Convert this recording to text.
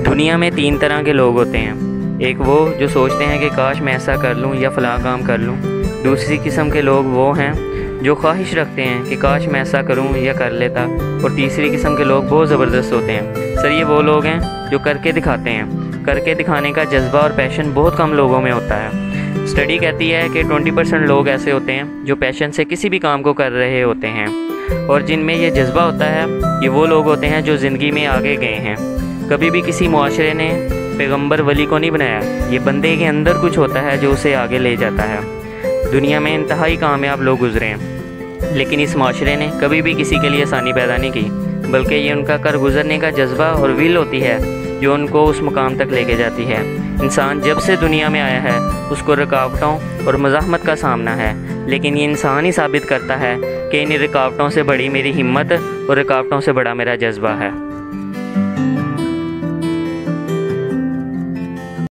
दुनिया में 3 तरह के लोग होते हैं। एक वो जो सोचते हैं कि काश मैं ऐसा कर लूँ या फ़लाँ काम कर लूँ। दूसरी किस्म के लोग वो हैं जो ख्वाहिश रखते हैं कि काश मैं ऐसा करूँ या कर लेता। और तीसरी किस्म के लोग बहुत ज़बरदस्त होते हैं। सर, ये वो लोग हैं जो करके दिखाते हैं। करके दिखाने का जज्बा और पैशन बहुत कम लोगों में होता है। स्टडी कहती है कि 20% लोग ऐसे होते हैं जो पैशन से किसी भी काम को कर रहे होते हैं, और जिनमें ये जज्बा होता है ये वो लोग होते हैं जो ज़िंदगी में आगे गए हैं। कभी भी किसी मुआशरे ने पैगंबर वली को नहीं बनाया। ये बंदे के अंदर कुछ होता है जो उसे आगे ले जाता है। दुनिया में इंतहाई कामयाब लोग गुजरे हैं, लेकिन इस माशरे ने कभी भी किसी के लिए आसानी पैदा नहीं की, बल्कि ये उनका कर गुजरने का जज्बा और विल होती है जो उनको उस मुकाम तक लेके जाती है। इंसान जब से दुनिया में आया है उसको रुकावटों और मज़ाहमत का सामना है, लेकिन ये इंसान ही साबित करता है कि इन रुकावटों से बड़ी मेरी हिम्मत और रुकावटों से बड़ा मेरा जज्बा है।